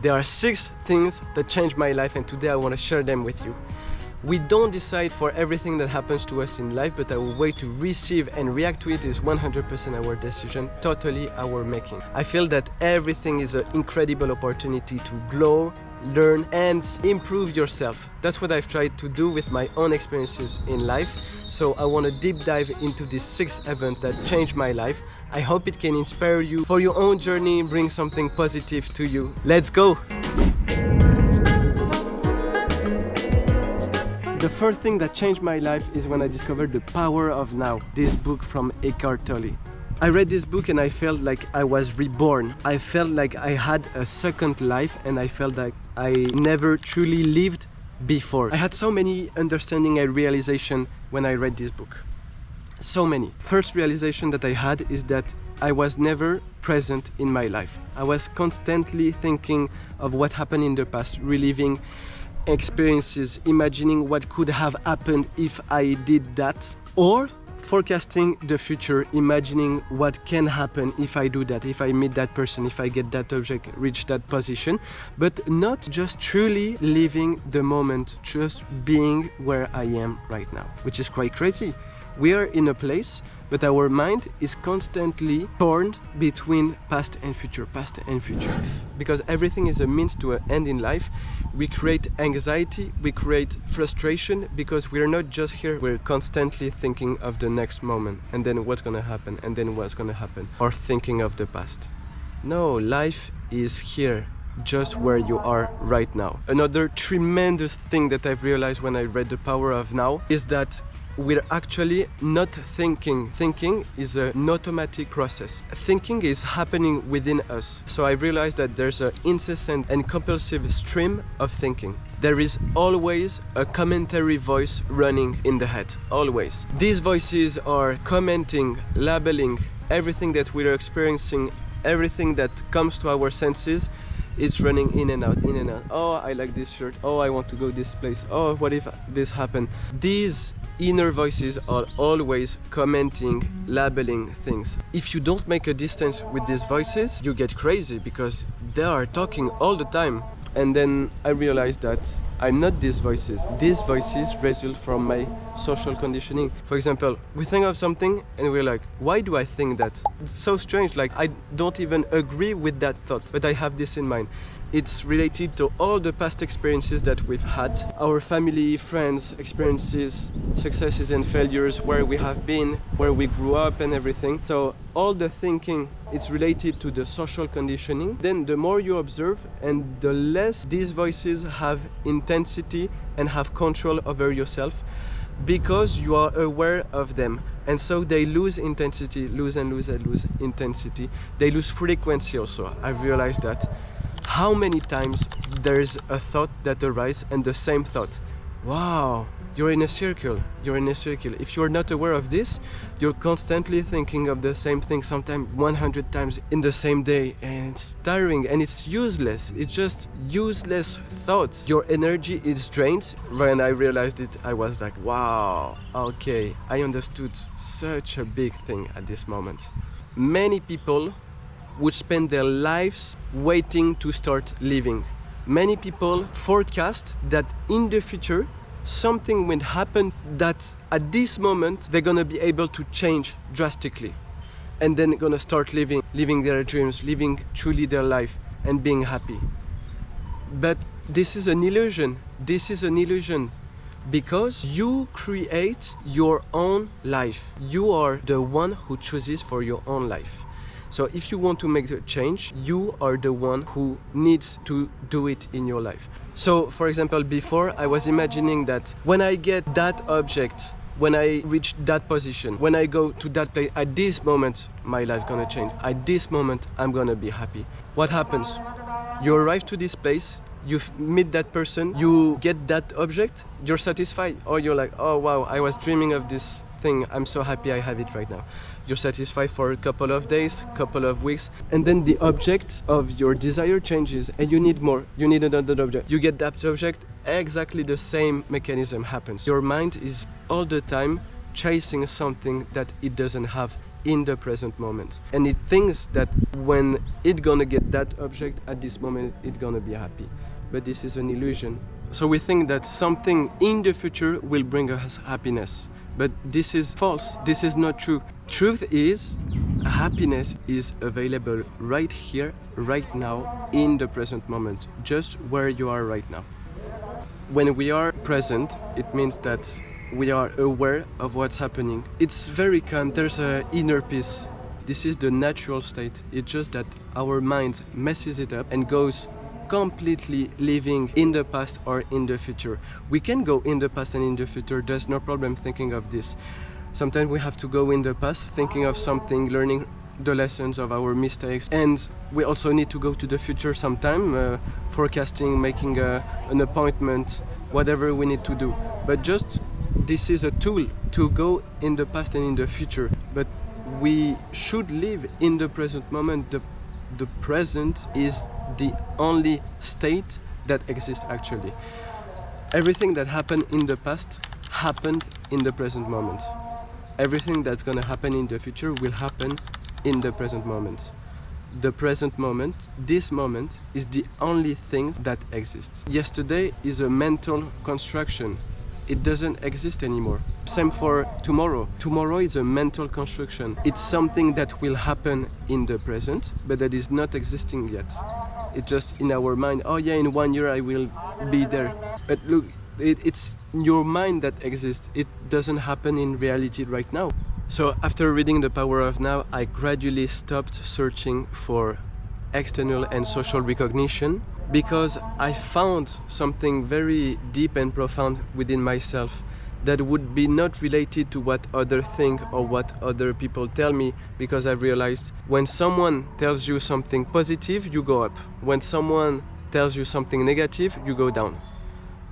There are 6 things that changed my life, and today I want to share them with you. We don't decide for everything that happens to us in life, but our way to receive and react to it is 100% our decision, totally our making. I feel that everything is an incredible opportunity to grow, learn and improve yourself. That's what I've tried to do with my own experiences in life. So I want to deep dive into these 6 events that changed my life. I hope it can inspire you for your own journey, bring something positive to you. Let's go! The first thing that changed my life is when I discovered The Power of Now, this book from Eckhart Tolle. I read this book and I felt like I was reborn. I felt like I had a second life and I felt like I never truly lived before. I had so many understanding and realization when I read this book. So many. First realization that I had is that I was never present in my life. I was constantly thinking of what happened in the past, reliving experiences, imagining what could have happened if I did that, or forecasting the future, imagining what can happen if I do that, if I meet that person, if I get that object, reach that position, but not just truly living the moment, just being where I am right now, which is quite crazy. We are in a place, but our mind is constantly torn between past and future, Because everything is a means to an end in life, we create anxiety, we create frustration, because we're not just here, we're constantly thinking of the next moment, and then what's gonna happen, and then what's gonna happen, or thinking of the past. No, life is here, just where you are right now. Another tremendous thing that I've realized when I read The Power of Now is that we're actually not thinking. Thinking is an automatic process. Thinking is happening within us. So I realized that there's an incessant and compulsive stream of thinking. There is always a commentary voice running in the head, always. These voices are commenting, labeling everything that we're experiencing, everything that comes to our senses. It's running in and out, in and out. Oh, I like this shirt. Oh, I want to go this place. Oh, what if this happened? These inner voices are always commenting, labeling things. If you don't make a distance with these voices, you get crazy because they are talking all the time. And then I realized that I'm not these voices. These voices result from my social conditioning. For example, we think of something and we're like, why do I think that? It's so strange, like I don't even agree with that thought, but I have this in mind. It's related to all the past experiences that we've had, our family, friends, experiences, successes and failures, where we have been, where we grew up and everything. So all the thinking, it's related to the social conditioning. Then the more you observe and the less these voices have intensity and have control over yourself, because you are aware of them. And so they lose intensity, lose intensity. They lose frequency also. I've realized that. How many times there's a thought that arises and the same thought. Wow, you're in a circle, If you're not aware of this, you're constantly thinking of the same thing, sometimes 100 times in the same day, and it's tiring and it's useless. It's just useless thoughts. Your energy is drained. When I realized it, I was like, wow, okay, I understood such a big thing at this moment. Many people would spend their lives waiting to start living. Many people forecast that in the future something will happen that at this moment they're gonna be able to change drastically, and then gonna start living their dreams, living truly their life and being happy. But this is an illusion. Because you create your own life. You are the one who chooses for your own life. So if you want to make a change, you are the one who needs to do it in your life. So for example, before I was imagining that when I get that object, when I reach that position, when I go to that place, at this moment, my life's gonna change. At this moment, I'm gonna be happy. What happens? You arrive to this place, you meet that person, you get that object, you're satisfied. Or you're like, oh wow, I was dreaming of this thing, I'm so happy I have it right now. You're satisfied for a couple of days, couple of weeks, and then the object of your desire changes and you need more, you need another object. You get that object, exactly the same mechanism happens. Your mind is all the time chasing something that it doesn't have in the present moment. And it thinks that when it gonna get that object at this moment, it gonna be happy. But this is an illusion. So we think that something in the future will bring us happiness. But this is false. This is not true. Truth is, happiness is available right here, right now, in the present moment, just where you are right now. When we are present, it means that we are aware of what's happening. It's very calm, there's an inner peace. This is the natural state. It's just that our mind messes it up and goes completely living in the past or in the future. We can go in the past and in the future, there's no problem thinking of this. Sometimes we have to go in the past thinking of something, learning the lessons of our mistakes, and we also need to go to the future sometime, forecasting, making an appointment, whatever we need to do. But just this is a tool to go in the past and in the future, but we should live in the present moment. The present is the only state that exists actually. Everything that happened in the past happened in the present moment. Everything that's gonna happen in the future will happen in the present moment. The present moment, this moment, is the only thing that exists. Yesterday is a mental construction. It doesn't exist anymore. Same for tomorrow. Tomorrow is a mental construction. It's something that will happen in the present, but that is not existing yet. It's just in our mind, oh yeah, in 1 year I will be there. But look, it's your mind that exists. It doesn't happen in reality right now. So after reading The Power of Now, I gradually stopped searching for external and social recognition, because I found something very deep and profound within myself that would be not related to what others think or what other people tell me, because I realized when someone tells you something positive, you go up. When someone tells you something negative, you go down.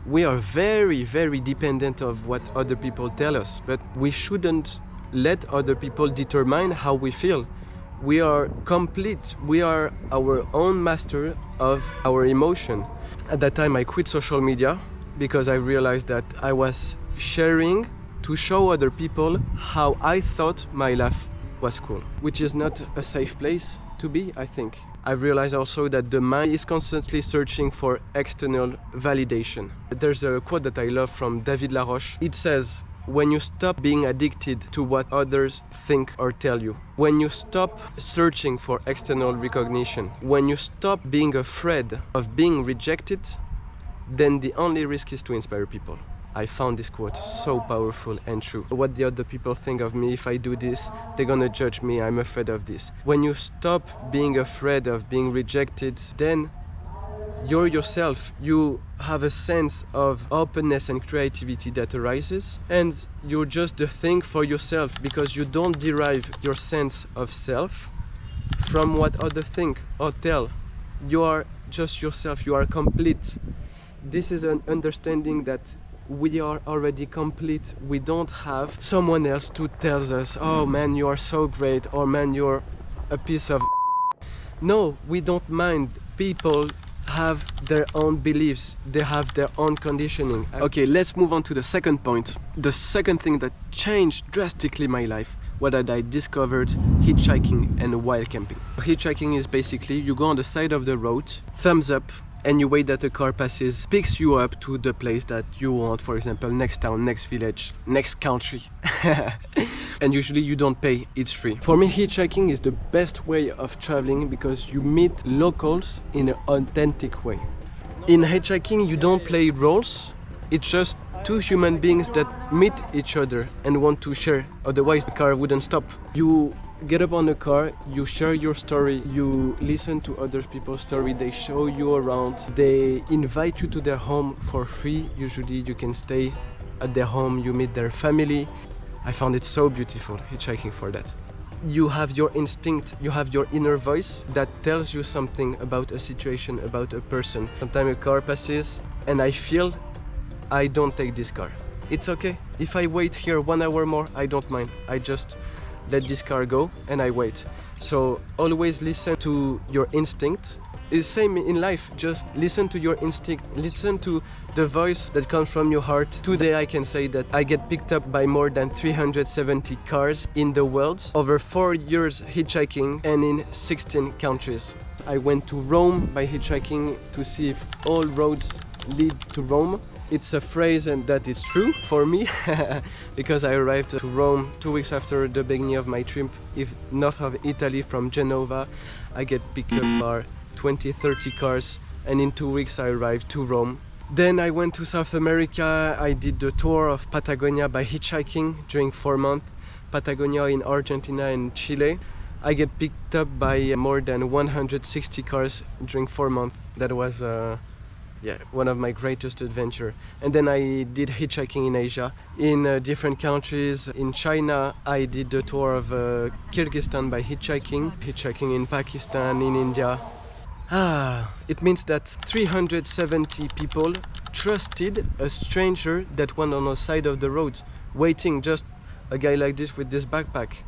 We are very, very dependent of what other people tell us, but we shouldn't let other people determine how we feel. We are complete. We are our own master of our emotion. At that time, I quit social media because I realized that I was sharing to show other people how I thought my life was cool, which is not a safe place to be, I think. I realized also that the mind is constantly searching for external validation. There's a quote that I love from David Laroche. It says, when you stop being addicted to what others think or tell you, when you stop searching for external recognition, when you stop being afraid of being rejected, then the only risk is to inspire people. I found this quote so powerful and true. What the other people think of me, if I do this, they're gonna judge me, I'm afraid of this. When you stop being afraid of being rejected, then you're yourself. You have a sense of openness and creativity that arises, and you're just the thing for yourself, because you don't derive your sense of self from what others think or tell. You are just yourself, you are complete. This is an understanding that we are already complete. We don't have someone else to tell us, oh man, you are so great, or man, you're a piece of No, we don't mind. People have their own beliefs, they have their own conditioning. Okay, let's move on to the second point. The second thing that changed drastically my life was that I discovered hitchhiking and wild camping. Hitchhiking is basically you go on the side of the road, thumbs up, and you wait that a car passes, picks you up to the place that you want, for example, next town, next village, next country. And usually you don't pay, it's free. For me, hitchhiking is the best way of traveling because you meet locals in an authentic way. In hitchhiking, you don't play roles, it's just two human beings that meet each other and want to share, otherwise the car wouldn't stop. You get up on the car, you share your story, you listen to other people's story, they show you around, they invite you to their home for free. Usually you can stay at their home, you meet their family. I found it so beautiful, hitchhiking for that. You have your instinct, you have your inner voice that tells you something about a situation, about a person. Sometimes a car passes and I feel I don't take this car. It's okay. If I wait here 1 hour more, I don't mind. I just let this car go and I wait. So always listen to your instinct It's same in life, just listen to your instinct, listen to the voice that comes from your heart. Today I can say that I get picked up by more than 370 cars in the world, over 4 years hitchhiking and in 16 countries. I went to Rome by hitchhiking to see if all roads lead to Rome. It's a phrase and that is true for me because I arrived to Rome 2 weeks after the beginning of my trip, if north of Italy from Genova. I get picked up by 20-30 cars and in 2 weeks I arrived to Rome. Then I went to South America. I did the tour of Patagonia by hitchhiking during 4 months. Patagonia in Argentina and Chile. I get picked up by more than 160 cars during 4 months. That was one of my greatest adventures. And then I did hitchhiking in Asia, in different countries. In China, I did the tour of Kyrgyzstan by hitchhiking in Pakistan, in India. It means that 370 people trusted a stranger that went on the side of the road, waiting, just a guy like this with this backpack.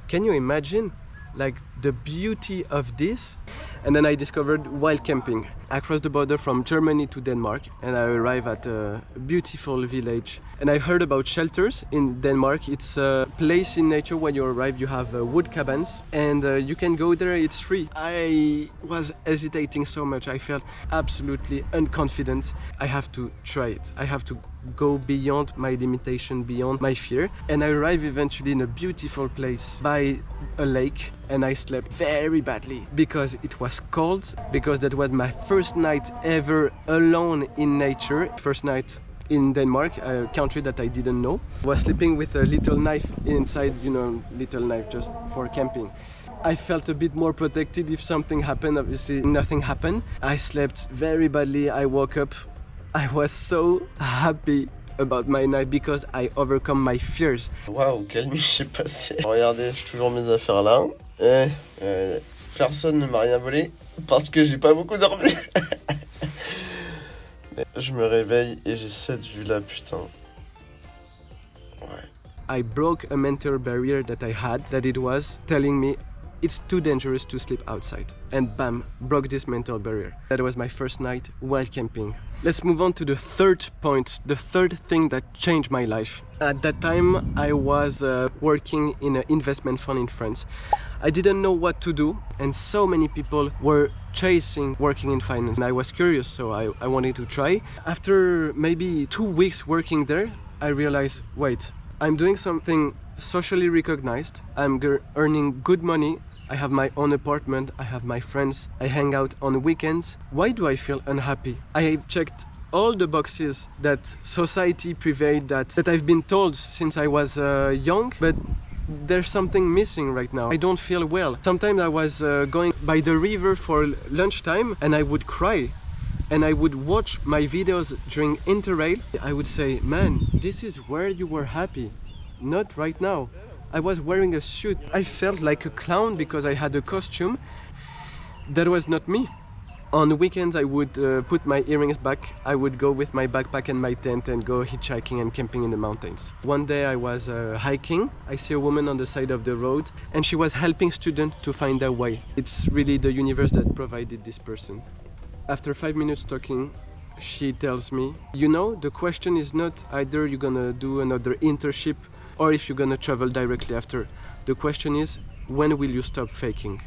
Can you imagine? Like the beauty of this? And then I discovered wild camping. I crossed the border from Germany to Denmark and I arrived at a beautiful village. And I heard about shelters in Denmark. It's a place in nature. When you arrive, you have wood cabins and you can go there, it's free. I was hesitating so much. I felt absolutely unconfident. I have to try it. I have to go beyond my limitation, beyond my fear. And I arrived eventually in a beautiful place by a lake and I slept very badly because it was cold, because that was my first night ever alone in nature. First night in Denmark, a country that I didn't know. I was sleeping with a little knife inside, little knife just for camping. I felt a bit more protected if something happened. Obviously nothing happened. I slept very badly. I woke up. I was so happy about my night because I overcome my fears. Waouh, quelle nuit j'ai passé. Regardez, j'ai toujours mes affaires là. Et personne ne m'a rien volé parce que j'ai pas beaucoup dormi. Je me réveille et j'ai cette vue là, putain. Ouais. I broke a mental barrier that I had, that it was telling me it's too dangerous to sleep outside. And bam, broke this mental barrier. That was my first night wild camping. Let's move on to the third point, the third thing that changed my life. At that time, I was working in an investment fund in France. I didn't know what to do, and so many people were chasing working in finance. And I was curious, so I wanted to try. After maybe 2 weeks working there, I realized, wait, I'm doing something socially recognized. I'm earning good money. I have my own apartment, I have my friends, I hang out on weekends. Why do I feel unhappy? I have checked all the boxes that society prevailed, that I've been told since I was young, but there's something missing right now. I don't feel well. Sometimes I was going by the river for lunchtime and I would cry. And I would watch my videos during Interrail. I would say, man, this is where you were happy, not right now. I was wearing a suit. I felt like a clown because I had a costume. That was not me. On the weekends I would put my earrings back. I would go with my backpack and my tent and go hitchhiking and camping in the mountains. One day I was hiking. I see a woman on the side of the road and she was helping students to find their way. It's really the universe that provided this person. After 5 minutes talking, she tells me, the question is not either you're gonna do another internship or if you're gonna travel directly after. The question is, when will you stop faking?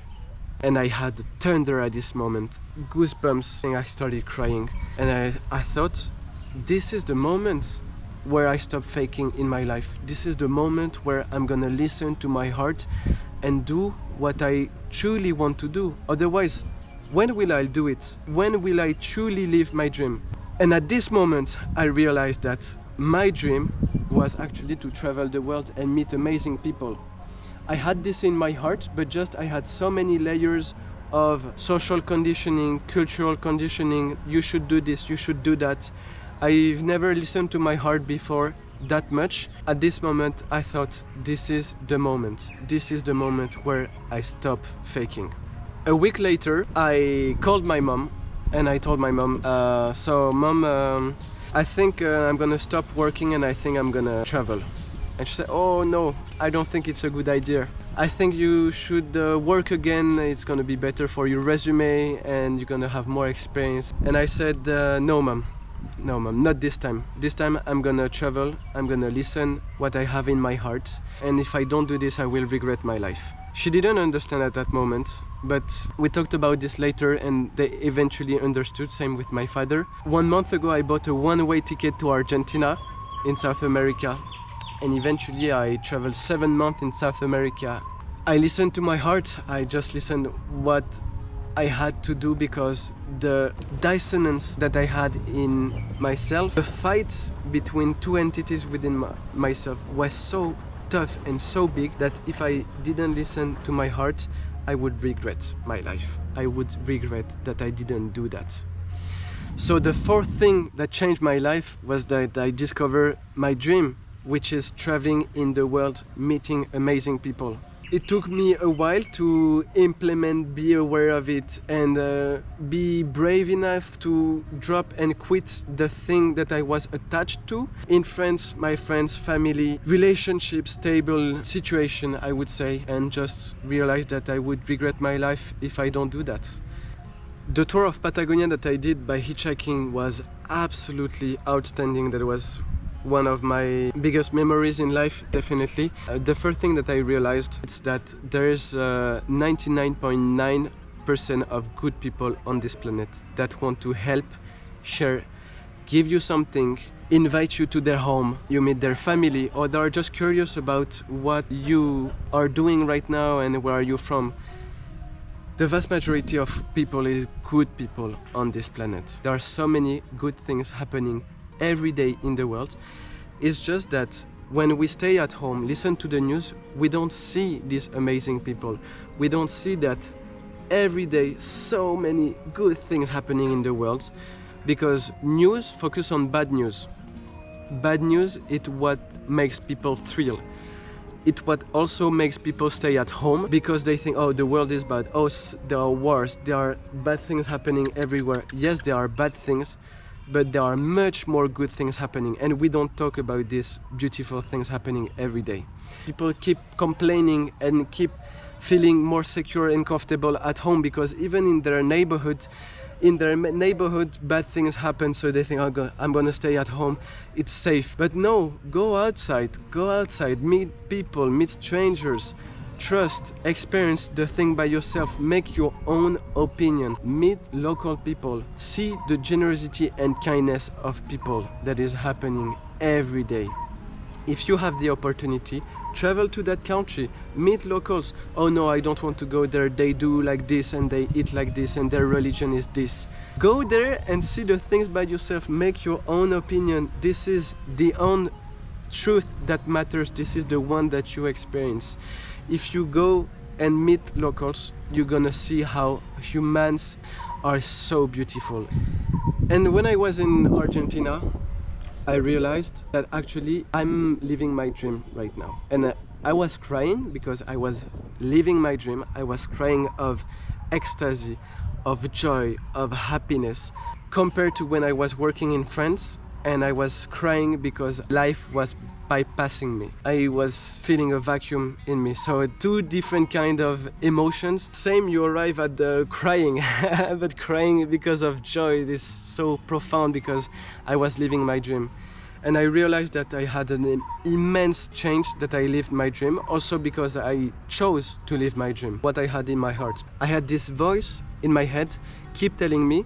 And I had thunder at this moment, goosebumps, and I started crying. And I thought, this is the moment where I stop faking in my life. This is the moment where I'm gonna listen to my heart and do what I truly want to do. Otherwise, when will I do it? When will I truly live my dream? And at this moment, I realized that my dream was actually to travel the world and meet amazing people. I had this in my heart, but just I had so many layers of social conditioning, cultural conditioning. You should do this, you should do that. I've never listened to my heart before that much. At this moment, I thought, this is the moment. This is the moment where I stop faking. A week later, I called my mom and I told my mom, so mom, I think I'm gonna stop working and I think I'm gonna travel. And she said, oh no, I don't think it's a good idea. I think you should work again, it's gonna be better for your resume and you're gonna have more experience. And I said, no mom, not this time. This time I'm gonna travel, I'm gonna listen what I have in my heart, and if I don't do this I will regret my life. She didn't understand at that moment, but we talked about this later and they eventually understood, same with my father. 1 month ago I bought a one-way ticket to Argentina in South America, and eventually I traveled 7 months in South America. I listened to my heart, I just listened what I had to do, because the dissonance that I had in myself, the fight between two entities within myself was so tough and so big that if I didn't listen to my heart, I would regret my life. I would regret that I didn't do that. So the fourth thing that changed my life was that I discovered my dream, which is traveling in the world, meeting amazing people. It took me a while to implement, be aware of it, and be brave enough to drop and quit the thing that I was attached to. In France, my friends, family, relationship, stable situation, I would say, and just realize that I would regret my life if I don't do that. The tour of Patagonia that I did by hitchhiking was absolutely outstanding. That was one of my biggest memories in life, definitely. The first thing that I realized is that there's 99.9% of good people on this planet that want to help, share, give you something, invite you to their home, you meet their family, or they are just curious about what you are doing right now and where are you from. The vast majority of people is good people on this planet. There are so many good things happening every day in the world. It's just that when we stay at home, listen to the news, we don't see these amazing people. We don't see that every day so many good things happening in the world, because news focus on bad news. Bad news is what makes people thrill. It's what also makes people stay at home, because they think, oh, the world is bad, oh, there are wars, there are bad things happening everywhere. Yes, there are bad things, but there are much more good things happening, and we don't talk about these beautiful things happening every day. People keep complaining and keep feeling more secure and comfortable at home, because even in their neighborhood, bad things happen, so they think, oh, I'm gonna stay at home, it's safe. But no, go outside, meet people, meet strangers, trust, experience the thing by yourself, make your own opinion, meet local people, see the generosity and kindness of people that is happening every day. If you have the opportunity, travel to that country, meet locals. Oh no, I don't want to go there, they do like this and they eat like this and their religion is this. Go there and see the things by yourself, make your own opinion. This is the own truth that matters, this is the one that you experience. If you go and meet locals, you're gonna see how humans are so beautiful. And when I was in Argentina, I realized that actually I'm living my dream right now. And I was crying because I was living my dream. I was crying of ecstasy, of joy, of happiness, compared to when I was working in France and I was crying because life was bypassing me. I was feeling a vacuum in me. So two different kind of emotions. Same, you arrive at the crying, but crying because of joy. It is so profound because I was living my dream. And I realized that I had an immense change, that I lived my dream, also because I chose to live my dream, what I had in my heart. I had this voice in my head, keep telling me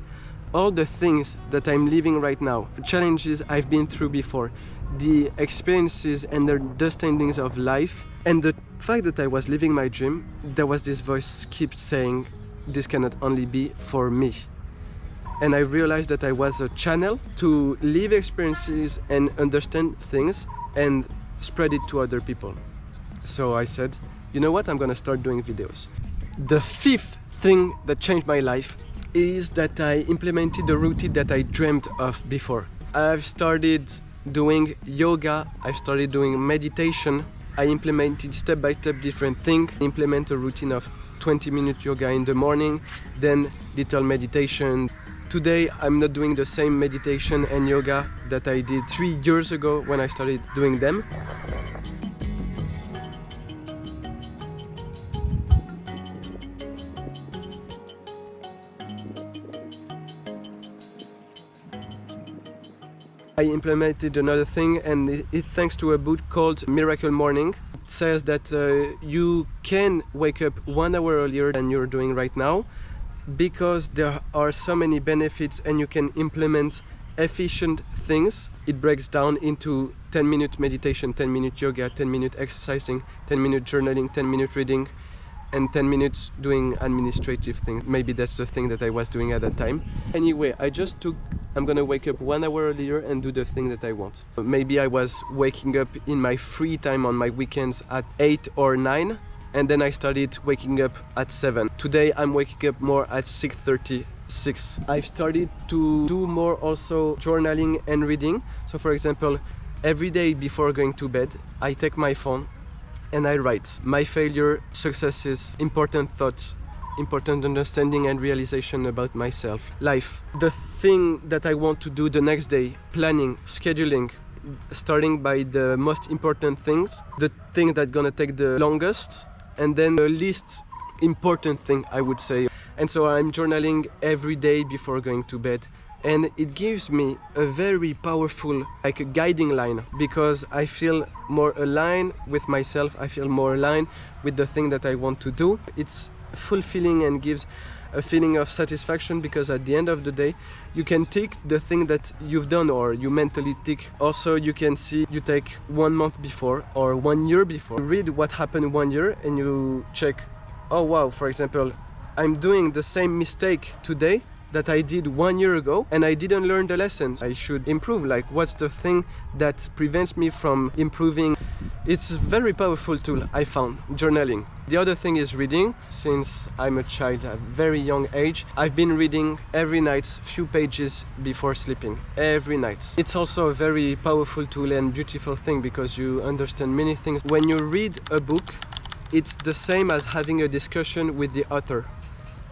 all the things that I'm living right now, challenges I've been through before, the experiences and the understandings of life, and the fact that I was living my dream, there was this voice keep saying, this cannot only be for me. And I realized that I was a channel to live experiences and understand things and spread it to other people. So I said, you know what, I'm gonna start doing videos. The fifth thing that changed my life is that I implemented the routine that I dreamed of before. I've started doing yoga, I've started doing meditation. I implemented step-by-step different things, implement a routine of 20-minute yoga in the morning, then little meditation. Today I'm not doing the same meditation and yoga that I did 3 years ago when I started doing them. I implemented another thing, and it's thanks to a book called Miracle Morning. It says that you can wake up 1 hour earlier than you're doing right now because there are so many benefits and you can implement efficient things. It breaks down into 10-minute meditation, 10-minute yoga, 10-minute exercising, 10-minute journaling, 10-minute reading, and 10 minutes doing administrative things. Maybe that's the thing that I was doing at that time. Anyway, I'm gonna wake up 1 hour earlier and do the thing that I want. Maybe I was waking up in my free time on my weekends at 8 or 9, and then I started waking up at 7. Today I'm waking up more at 6:36. I've started to do more also journaling and reading. So for example, every day before going to bed, I take my phone and I write my failure, successes, important thoughts, important understanding and realization about myself, life, the thing that I want to do the next day, planning, scheduling, starting by the most important things, the thing that's gonna take the longest, and then the least important thing, I would say. And so I'm journaling every day before going to bed. And it gives me a very powerful, like a guiding line, because I feel more aligned with myself, I feel more aligned with the thing that I want to do. It's fulfilling and gives a feeling of satisfaction, because at the end of the day, you can tick the thing that you've done, or you mentally tick. Also, you can see you take 1 month before or 1 year before. Read what happened 1 year and you check, oh wow, for example, I'm doing the same mistake today that I did 1 year ago and I didn't learn the lessons. I should improve. Like, what's the thing that prevents me from improving? It's a very powerful tool, I found, journaling. The other thing is reading. Since I'm a child at a very young age, I've been reading every night few pages before sleeping, every night. It's also a very powerful tool and beautiful thing because you understand many things. When you read a book, it's the same as having a discussion with the author.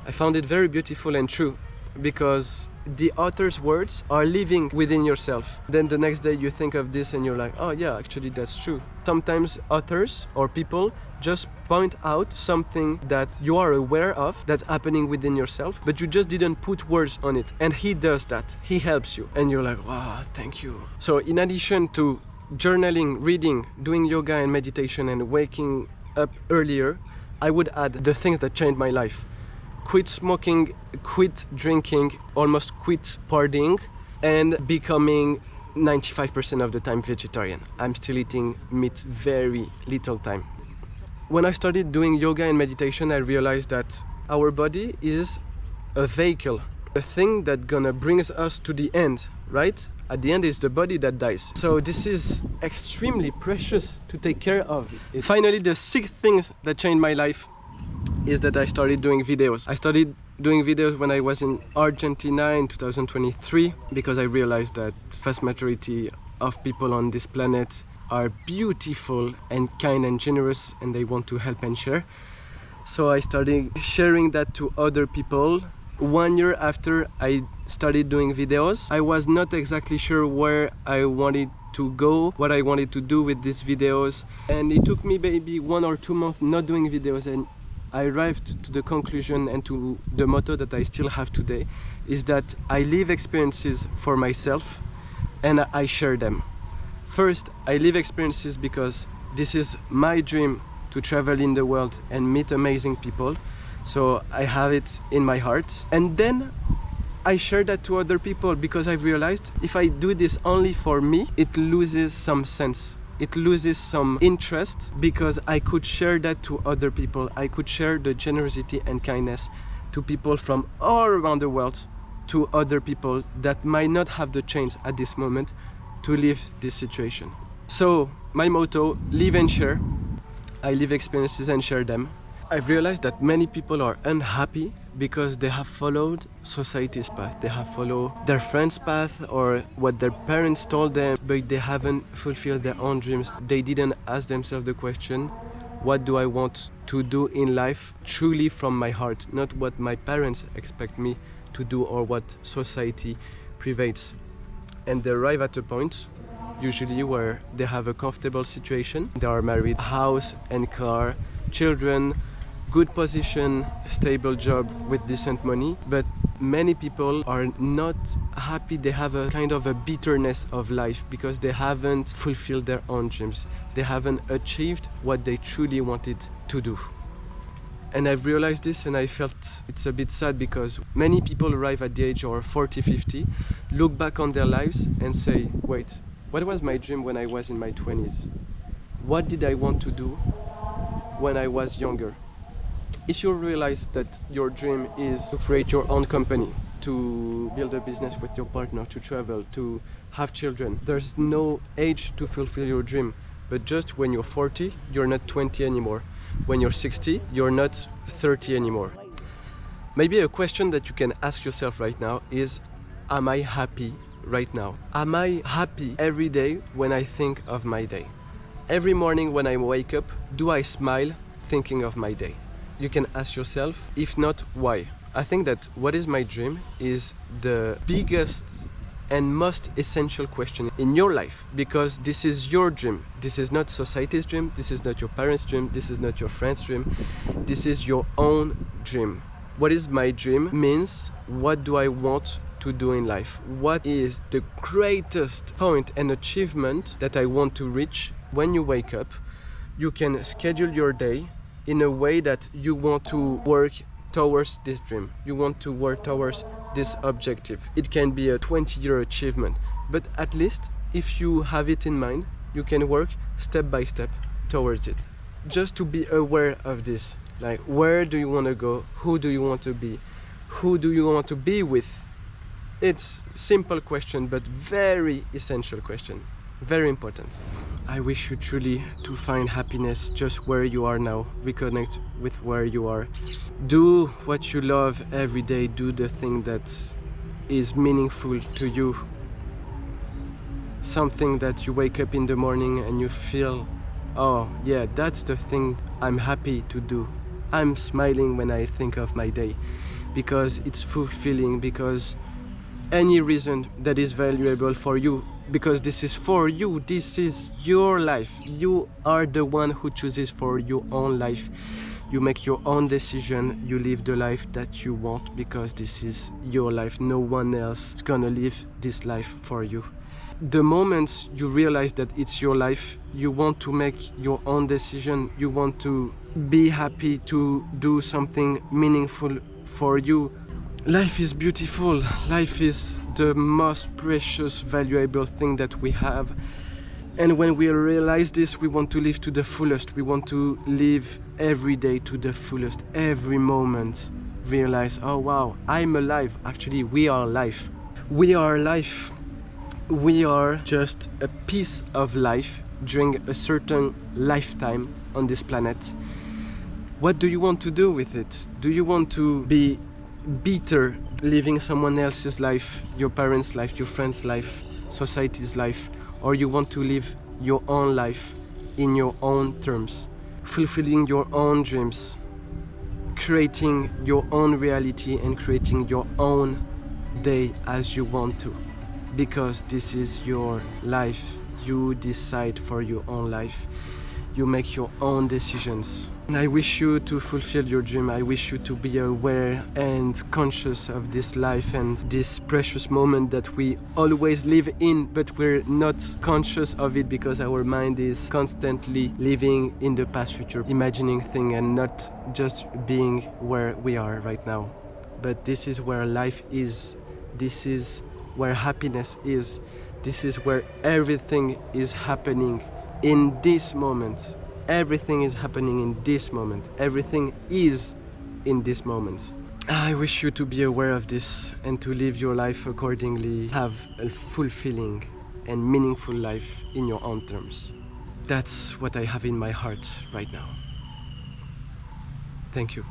I found it very beautiful and true, because the author's words are living within yourself. Then the next day you think of this and you're like, oh yeah, actually that's true. Sometimes authors or people just point out something that you are aware of that's happening within yourself, but you just didn't put words on it. And he does that. He helps you. And you're like, wow, thank you. So in addition to journaling, reading, doing yoga and meditation and waking up earlier, I would add the things that changed my life. Quit smoking, quit drinking, almost quit partying, and becoming 95% of the time vegetarian. I'm still eating meat very little time. When I started doing yoga and meditation, I realized that our body is a vehicle, a thing that gonna brings us to the end, right? At the end is the body that dies. So this is extremely precious to take care of. Finally, the 6th thing that changed my life is that I started doing videos. I started doing videos when I was in Argentina in 2023, because I realized that vast majority of people on this planet are beautiful and kind and generous, and they want to help and share. So I started sharing that to other people. 1 year after I started doing videos, I was not exactly sure where I wanted to go, what I wanted to do with these videos. And it took me maybe 1 or 2 months not doing videos, and I arrived to the conclusion and to the motto that I still have today, is that I live experiences for myself and I share them. First, I live experiences because this is my dream to travel in the world and meet amazing people. So I have it in my heart. And then I share that to other people, because I've realized if I do this only for me, it loses some sense. It loses some interest, because I could share that to other people. I could share the generosity and kindness to people from all around the world, to other people that might not have the chance at this moment to live this situation. So my motto, live and share. I live experiences and share them. I've realized that many people are unhappy because they have followed society's path. They have followed their friend's path or what their parents told them, but they haven't fulfilled their own dreams. They didn't ask themselves the question, what do I want to do in life truly from my heart, not what my parents expect me to do or what society prevails. And they arrive at a point, usually where they have a comfortable situation. They are married, house and car, children, good position, stable job with decent money, but Many people are not happy, they have a kind of a bitterness of life because they haven't fulfilled their own dreams. They haven't achieved what they truly wanted to do. And I've realized this and I felt it's a bit sad because many people arrive at the age of 40, 50, look back on their lives and say, wait, what was my dream when I was in my 20s? What did I want to do when I was younger? If you realize that your dream is to create your own company, to build a business with your partner, to travel, to have children, there's no age to fulfill your dream. But just when you're 40, you're not 20 anymore. When you're 60, you're not 30 anymore. Maybe a question that you can ask yourself right now is, am I happy right now? Am I happy every day when I think of my day? Every morning when I wake up, do I smile thinking of my day? You can ask yourself, if not, why? I think that what is my dream is the biggest and most essential question in your life, because this is your dream. This is not society's dream, this is not your parents' dream, this is not your friend's dream, this is your own dream. What is my dream means what do I want to do in life? What is the greatest point and achievement that I want to reach? When you wake up, you can schedule your day in a way that you want to work towards this dream. You want to work towards this objective. It can be a 20-year achievement, but at least if you have it in mind, you can work step by step towards it. Just to be aware of this, like where do you want to go? Who do you want to be? Who do you want to be with? It's simple question, but very essential question. Very important. I wish you truly to find happiness just where you are now. Reconnect with where you are. Do what you love every day. Do the thing that is meaningful to you. Something that you wake up in the morning and you feel, oh yeah, that's the thing I'm happy to do. I'm smiling when I think of my day because it's fulfilling, because any reason that is valuable for you, because this is for you, this is your life. You are the one who chooses for your own life. You make your own decision, you live the life that you want because this is your life. No one else is gonna live this life for you. The moment you realize that it's your life, you want to make your own decision, you want to be happy to do something meaningful for you. Life is beautiful. Life is the most precious, valuable thing that we have. And when we realize this, we want to live to the fullest. We want to live every day to the fullest. Every moment realize, oh wow, I'm alive. Actually, we are life. We are life. We are just a piece of life during a certain lifetime on this planet. What do you want to do with it? Do you want to be bitter living someone else's life, your parents' life, your friend's life, society's life, or you want to live your own life in your own terms, fulfilling your own dreams, creating your own reality and creating your own day as you want to, because this is your life. You decide for your own life. You make your own decisions. I wish you to fulfill your dream. I wish you to be aware and conscious of this life and this precious moment that we always live in, but we're not conscious of it because our mind is constantly living in the past, future, imagining things and not just being where we are right now. But this is where life is. This is where happiness is. This is where everything is happening in this moment. Everything is happening in this moment. Everything is in this moment. I wish you to be aware of this and to live your life accordingly. Have a fulfilling and meaningful life in your own terms. That's what I have in my heart right now. Thank you.